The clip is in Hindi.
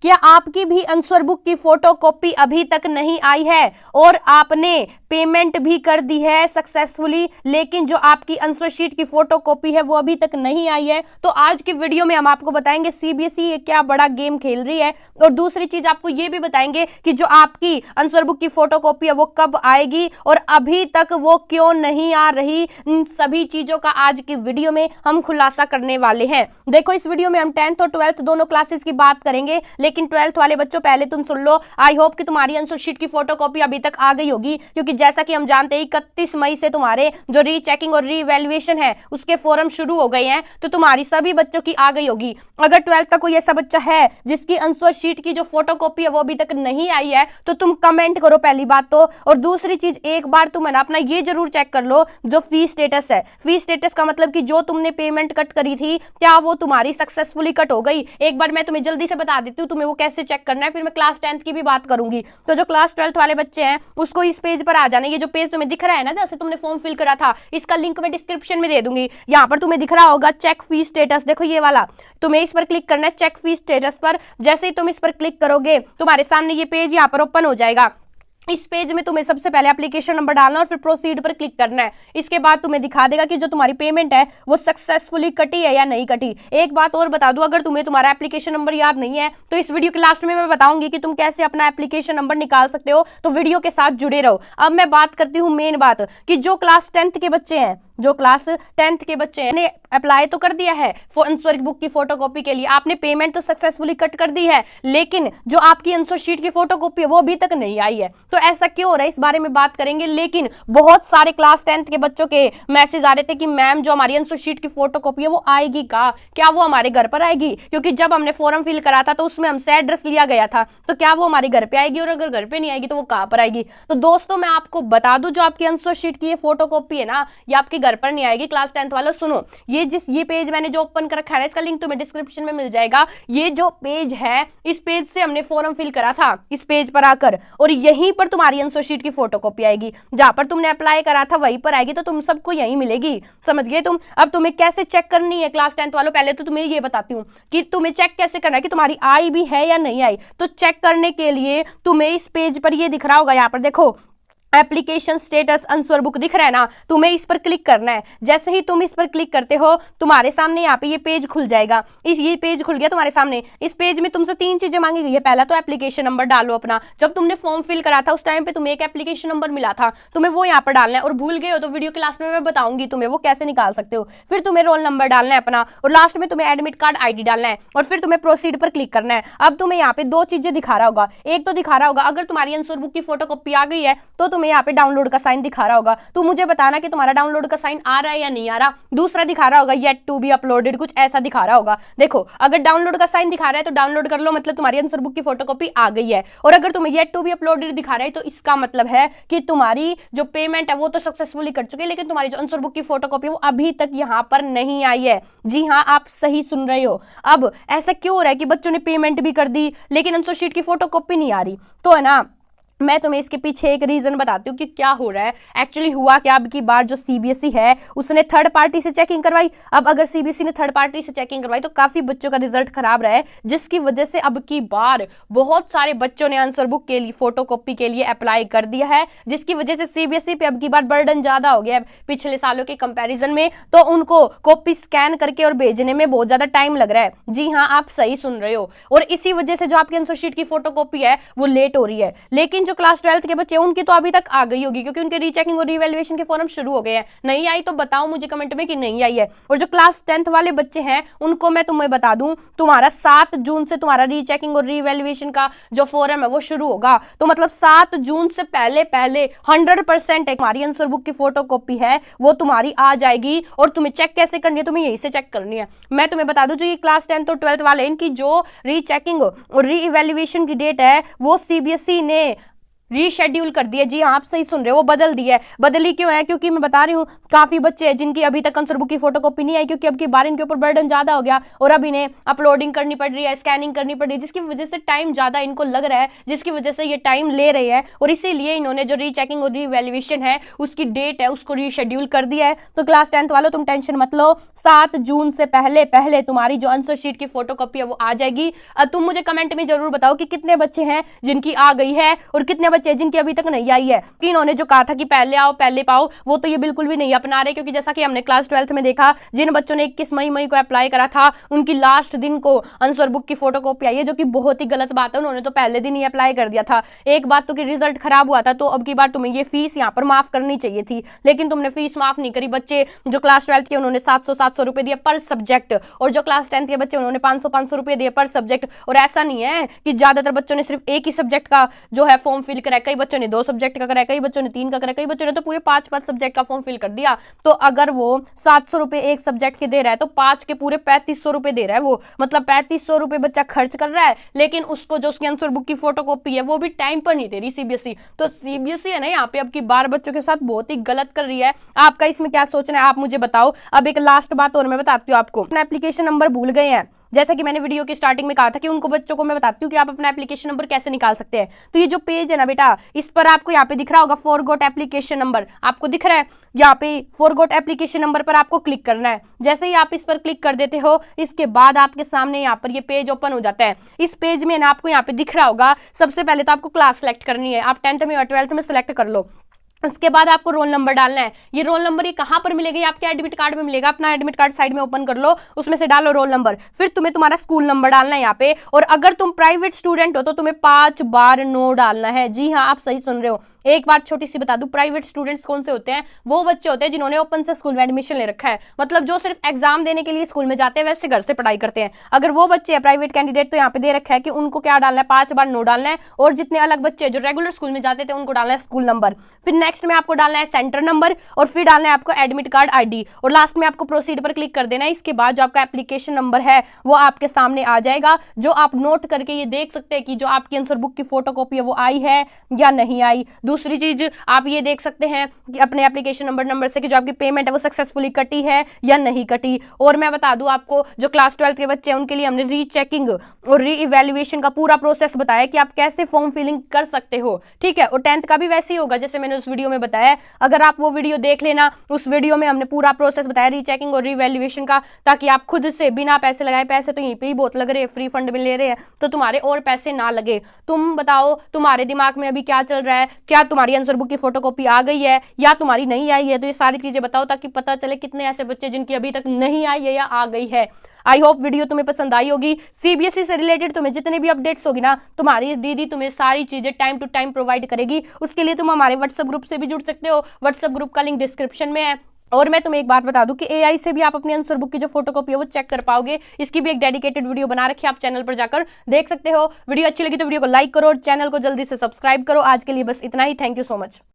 क्या आपकी भी आंसर बुक की फोटोकॉपी अभी तक नहीं आई है और आपने पेमेंट भी कर दी है सक्सेसफुली, लेकिन जो आपकी आंसर शीट की फोटोकॉपी है वो अभी तक नहीं आई है? तो आज की वीडियो में हम आपको बताएंगे सीबीएसई ये क्या बड़ा गेम खेल रही है, और दूसरी चीज आपको ये भी बताएंगे कि जो आपकी आंसर बुक की फोटोकॉपी है वो कब आएगी और अभी तक वो क्यों नहीं आ रही। इन सभी चीजों का आज की वीडियो में हम खुलासा करने वाले हैं। देखो, इस वीडियो में हम 10th और 12th दोनों क्लासेस की बात करेंगे, लेकिन 12th वाले बच्चों पहले तुम सुन लो। आई होप कि तुम्हारी आंसर शीट की फोटोकॉपी अभी तक आ गई होगी, क्योंकि जैसा कि हम जानते हैं 31 मई से तुम्हारे जो रीचेकिंग और रीवैल्यूएशन है उसके फॉर्म शुरू हो गए हैं, तो तुम्हारी सभी बच्चों की आ गई होगी। अगर 12th का कोई ऐसा बच्चा है जिसकी आंसर शीट की जो फोटोकॉपी है वो अभी तक नहीं आई है, तो तुम कमेंट करो पहली बात तो। और दूसरी चीज, एक बार तुम ना अपना ये जरूर चेक कर लो जो फी स्टेटस है। फी स्टेटस का मतलब कि जो तुमने पेमेंट कट करी थी क्या वो तुम्हारी सक्सेसफुली कट हो गई। एक बार मैं तुम्हें जल्दी से बता देती हूँ तुम्हें वो कैसे चेक करना है, फिर मैं क्लास 10th की भी बात करूंगी। तो जो क्लास 12th वाले बच्चे हैं उसको इस पेज पर आ जाना। ये जो पेज तुम्हें दिख रहा है ना, जैसे तुमने फॉर्म फिल करा था, इसका लिंक मैं डिस्क्रिप्शन में दे दूंगी। यहाँ पर तुम्हें दिख रहा होगा चेक फी स्टेटस, देखो ये वाला, तुम्हें इस पर क्लिक करना है चेक फी स्टेटस पर। जैसे ही तुम इस पर क्लिक करोगे तुम्हारे सामने ये पेज यहाँ पर ओपन हो जाएगा। इस पेज में तुम्हें सबसे पहले एप्लीकेशन नंबर डालना और फिर प्रोसीड पर क्लिक करना है। इसके बाद तुम्हें दिखा देगा कि जो तुम्हारी पेमेंट है वो सक्सेसफुली कटी है या नहीं कटी। एक बात और बता दूं, अगर तुम्हें तुम्हारा एप्लीकेशन नंबर याद नहीं है तो इस वीडियो के लास्ट में मैं बताऊंगी कि तुम कैसे अपना एप्लीकेशन नंबर निकाल सकते हो, तो वीडियो के साथ जुड़े रहो। अब मैं बात करती हूँ मेन बात कि जो क्लास 10th के बच्चे हैं, जो क्लास 10th के बच्चे ने अप्लाई तो कर दिया है आंसर बुक की फोटोकॉपी के लिए, आपने पेमेंट तो सक्सेसफुली कट कर दी है, लेकिन जो आपकी आंसर शीट की फोटोकॉपी है वो अभी तक नहीं आई है। तो ऐसा क्यों हो रहा है इस बारे में बात करेंगे। लेकिन बहुत सारे क्लास 10th के बच्चों के मैसेज आ रहे थे कि मैम जो हमारी आंसर शीट की फोटोकॉपी है वो आएगी क्या वो हमारे घर पर आएगी, क्योंकि जब हमने फॉर्म फिल करा था तो उसमें हमसे एड्रेस लिया गया था, तो क्या वो हमारे घर पे आएगी, और अगर घर पे नहीं आएगी तो वो कहाँ पर आएगी। तो दोस्तों मैं आपको बता दूं, जो आपकी आंसर शीट की ये फोटोकॉपी है ना, ये आपके घर पर नहीं आएगी। क्लास 10th वालों सुनो, ये पेज मैंने जो ओपन कर रखा है इसका लिंक तुम्हें डिस्क्रिप्शन में मिल जाएगा। ये जो पेज है, इस पेज से हमने फॉर्म फिल करा था, इस पेज पर आकर, और यहीं पर तुम्हारी आंसर शीट की फोटोकॉपी आएगी। जहां पर तुमने अप्लाई करा था वहीं पर आएगी, तो तुम सबको यहीं मिलेगी। समझ गए तुम। अब तुम्हें कैसे चेक करनी है क्लास 10th वालों, पहले तो तुम्हें ये बताती हूँ कि तुम्हें चेक कैसे करना है कि तुम्हारी आई भी है या नहीं आई। तो चेक करने के लिए तुम्हें इस पेज पर ये दिख रहा होगा, यहाँ पर देखो एप्लीकेशन स्टेटस आंसर बुक दिख रहा है ना, तुम्हें इस पर क्लिक करना है। जैसे ही तुम इस पर क्लिक करते हो तुम्हारे सामने यहाँ पे ये पेज खुल जाएगा। ये पेज खुल गया तुम्हारे सामने। इस पेज में तुमसे 3 चीजें मांगी गई है। पहला तो एप्लीकेशन नंबर डालो अपना, जब तुमने फॉर्म फिल करा था उस टाइम पे तुम्हें एक एप्लीकेशन नंबर मिला था, तुम्हें वो यहाँ पर डालना है, और भूल गए हो तो वीडियो क्लास में मैं बताऊंगी तुम्हें वो कैसे निकाल सकते हो। फिर तुम्हें रोल नंबर डालना है अपना, और लास्ट में तुम्हें एडमिट कार्ड ID डालना है, और फिर तुम्हें प्रोसीड पर क्लिक करना है। अब तुम्हें यहाँ पे 2 चीजें दिखा रहा होगा। एक तो दिखा रहा होगा अगर तुम्हारी आंसर बुक की फोटोकॉपी आ गई है तो तुम्हें यहाँ पे डाउनलोड का साइन दिखा रहा होगा, तो मुझे बताना कि तुम्हारा डाउनलोड का साइन आ रहा है या नहीं आ रहा। दूसरा दिखा रहा होगा येट टू बी अपलोडेड, कुछ ऐसा दिखा रहा होगा। देखो, अगर डाउनलोड का साइन दिखा रहा है तो डाउनलोड कर लो, मतलब तुम्हारी आंसर बुक की फोटोकॉपी आ गई है। और अगर तुम्हें येट टू बी अपलोडेड दिखा रहा है तो इसका मतलब है कि तुम्हारी जो पेमेंट है वो तो सक्सेसफुली कर चुकी है, लेकिन तुम्हारी जो आंसर बुक की फोटोकॉपी वो अभी तक यहाँ पर नहीं आई है। जी हाँ, आप सही सुन रहे हो। अब ऐसा क्यों हो रहा है कि बच्चों ने पेमेंट भी कर दी लेकिन आंसर शीट की फोटोकॉपी नहीं आ रही, तो है ना, मैं तुम्हें इसके पीछे एक रीजन बताती हूँ कि क्या हो रहा है। एक्चुअली हुआ क्या, अब की बार जो सीबीएसई है उसने थर्ड पार्टी से चेकिंग करवाई। अब अगर सीबीएसई ने थर्ड पार्टी से चेकिंग करवाई तो काफी बच्चों का रिजल्ट खराब रहा है, जिसकी वजह से अब की बार बहुत सारे बच्चों ने आंसर बुक के लिए फोटोकॉपी के लिए अप्लाई कर दिया है, जिसकी वजह से सीबीएसई पे अब की बार बर्डन ज्यादा हो गया है पिछले सालों के कंपेरिजन में। तो उनको कॉपी स्कैन करके और भेजने में बहुत ज्यादा टाइम लग रहा है। जी हाँ, आप सही सुन रहे हो। और इसी वजह से जो आपकी आंसर शीट की फोटोकॉपी है वो लेट हो रही है। लेकिन जो क्लास 12th के बच्चे उनकी तो अभी तक आ गई होगी, क्योंकि उनके रीचेकिंग और रीवैल्यूएशन के फॉर्म शुरू हो गए हैं। नहीं आई तो बताओ मुझे कमेंट में कि नहीं आई है। और जो क्लास 10th वाले बच्चे हैं उनको मैं तुम्हें बता दूं, तुम्हारा 7 जून से तुम्हारा रीचेकिंग और रीवैल्यूएशन का जो फॉर्म है वो शुरू होगा। तो मतलब 7 जून से पहले 100% तुम्हारी आंसर बुक की फोटोकॉपी है वो तुम्हारी आ जाएगी। और तुम्हें चेक कैसे करनी है, तुम्हें यही से चेक करनी है। मैं तुम्हें बता दूं, जो ये क्लास 10th और 12th वाले इनकी जो रीचेकिंग और रीइवैल्यूएशन की डेट है वो सीबीएसई ने रीशेड्यूल कर दी है। जी हाँ, आप सही सुन रहे हो, वो बदल दी है। बदली क्यों है? क्योंकि मैं बता रही हूँ काफी बच्चे हैं जिनकी अभी तक आंसर बुक की फोटोकॉपी नहीं आई, क्योंकि अब की बार इनके ऊपर बर्डन ज्यादा हो गया और अब इन्हें अपलोडिंग करनी पड़ रही है, स्कैनिंग करनी पड़ रही है, जिसकी वजह से टाइम ज्यादा इनको लग रहा है, जिसकी वजह से ये टाइम ले रहे हैं और इसीलिए इन्होंने जो रीचेकिंग और रीवैल्यूएशन है उसकी डेट है उसको रीशेड्यूल कर दिया है। तो क्लास 10th वालों तुम टेंशन मत लो, 7 जून से पहले पहले तुम्हारी जो आंसर शीट की फोटोकॉपी है वो आ जाएगी। तुम मुझे कमेंट में जरूर बताओ कि कितने बच्चे हैं जिनकी आ गई है और कितने बच्चे हैं जिनकी अभी तक नहीं आई है। कि इन्होंने जो कहा था कि पहले आओ पहले पाओ, वो तो ये बिल्कुल भी नहीं अपना रहे, क्योंकि जैसा कि हमने क्लास 12th में देखा, जिन बच्चों ने 21 मई को अप्लाई करा था उनकी लास्ट दिन को आंसर बुक की फोटोकॉपी आई है, जो कि बहुत ही गलत बात है। उन्होंने तो पहले दिन ही अप्लाई कर दिया था। एक बात तो कि रिजल्ट खराब हुआ था, तो अब की बार तुम्हें ये फीस यहाँ पर माफ करनी चाहिए थी, लेकिन तुमने फीस माफ नहीं करी। बच्चे जो क्लास 12th के उन्होंने 700 रुपए दिए पर सब्जेक्ट, और जो क्लास 10th के बच्चे उन्होंने 500 रुपए दिए पर सब्जेक्ट। और ऐसा नहीं है कि ज्यादातर बच्चों ने सिर्फ एक ही सब्जेक्ट का जो है फॉर्म फिल करा, कई बच्चों ने 2 सब्जेक्ट का करा, कई बच्चों ने 3 का करा, कई बच्चों ने तो पूरे 5 सब्जेक्ट का फॉर्म फिल कर दिया। तो अगर वो 700 रुपए एक सब्जेक्ट के दे रहा है तो 5 के पूरे 3500 रुपए दे रहा है वो, मतलब 3500 रुपए बच्चा खर्च कर रहा है, लेकिन उसको जो उसकी आंसर बुक की फोटोकॉपी है वो भी टाइम पर नहीं दे रही सीबीएसई। तो सीबीएसई है ना यहाँ पे अब की बार बच्चों के साथ बहुत ही गलत कर रही है। आपका इसमें क्या सोचना है आप मुझे बताओ। अब एक लास्ट बात और मैं बताती हूँ आपको, अपना एप्लीकेशन नंबर भूल गए हैं, जैसा कि मैंने वीडियो की स्टार्टिंग में कहा था कि उनको बच्चों को मैं बताती हूँ कि आप अपना एप्लीकेशन नंबर कैसे निकाल सकते हैं। तो ये जो पेज है ना बेटा, इस पर आपको यहाँ पे दिख रहा होगा फॉरगॉट एप्लीकेशन नंबर, आपको दिख रहा है यहाँ पे फॉरगॉट एप्लीकेशन नंबर पर आपको क्लिक करना है। जैसे ही आप इस पर क्लिक कर देते हो, इसके बाद आपके सामने यहाँ पर ये पेज ओपन हो जाता है। इस पेज में ना आपको यहाँ पे दिख रहा होगा, सबसे पहले तो आपको क्लास सेलेक्ट करनी है, आप 10th में और 12th में सेलेक्ट कर लो। उसके बाद आपको रोल नंबर डालना है। ये रोल नंबर ये कहाँ पर मिलेगा? ये आपके एडमिट कार्ड में मिलेगा। अपना एडमिट कार्ड साइड में ओपन कर लो, उसमें से डालो रोल नंबर, फिर तुम्हें तुम्हारा स्कूल नंबर डालना है यहाँ पे। और अगर तुम प्राइवेट स्टूडेंट हो तो तुम्हें 5 बार नो डालना है। जी हाँ, आप सही सुन रहे हो। एक बात छोटी सी बता दूं, प्राइवेट स्टूडेंट्स कौन से होते हैं? वो बच्चे होते हैं जिन्होंने ओपन से स्कूल में एडमिशन ले रखा है, मतलब जो सिर्फ एग्जाम देने के लिए स्कूल में जाते हैं, वैसे घर से पढ़ाई करते हैं। अगर वो बच्चे हैं प्राइवेट कैंडिडेट, तो यहाँ पे दे रखा है कि उनको क्या डालना है, 5 बार नो डालना है। और जितने अलग बच्चे जो रेगुलर स्कूल में जाते थे उनको डालना है स्कूल नंबर, फिर नेक्स्ट में आपको डालना है सेंटर नंबर, और फिर डालना है आपको एडमिट कार्ड ID, और लास्ट में आपको प्रोसीड पर क्लिक कर देना है। इसके बाद जो आपका एप्लीकेशन नंबर है वो आपके सामने आ जाएगा, जो आप नोट करके ये देख सकते हैं कि जो आपकी आंसर बुक की फोटोकॉपी है वो आई है या नहीं आई। दूसरी चीज आप ये देख सकते हैं कि अपने एप्लीकेशन नंबर से कि जो आपकी पेमेंट है वो सक्सेसफुली कटी है या नहीं कटी। और मैं बता दूं आपको, जो क्लास 12th के बच्चे हैं उनके लिए हमने रीचेकिंग और रीइवैल्यूएशन का पूरा प्रोसेस बताया कि आप कैसे फॉर्म फिलिंग कर सकते हो, ठीक है। और 10th का भी वैसे ही होगा जैसे मैंने उस वीडियो में बताया। अगर आप वो वीडियो देख लेना, उस वीडियो में हमने पूरा प्रोसेस बताया रीचेकिंग और रीवैल्यूएशन का, ताकि आप खुद से बिना पैसे लगाए, पैसे तो यहीं पे ही बहुत लग रहे हैं, फ्री फंड में ले रहे हैं, तो तुम्हारे और पैसे ना लगे। तुम बताओ तुम्हारे दिमाग में अभी क्या चल रहा है? क्या तुम्हारी आंसर बुक की फोटोकॉपी आ गई है या तुम्हारी नहीं आई है? तो ये सारी चीजें बताओ ताकि पता चले कितने ऐसे बच्चे जिनकी अभी तक नहीं आई है या आ गई है। आई होप वीडियो तुम्हें पसंद आई होगी। सीबीएसई से रिलेटेड तुम्हें जितने भी अपडेट्स होगी ना, तुम्हारी दीदी तुम्हें सारी चीजें टाइम टू टाइम प्रोवाइड करेगी। उसके लिए तुम हमारे व्हाट्सएप ग्रुप से भी जुड़ सकते हो, व्हाट्सएप ग्रुप का लिंक डिस्क्रिप्शन में है। और मैं तुम्हें एक बात बता दूं कि AI से भी आप अपनी आंसर बुक की जो फोटोकॉपी है वो चेक कर पाओगे। इसकी भी एक डेडिकेटेड वीडियो बना रखी है, आप चैनल पर जाकर देख सकते हो। वीडियो अच्छी लगी तो वीडियो को लाइक करो और चैनल को जल्दी से सब्सक्राइब करो। आज के लिए बस इतना ही। Thank you so much.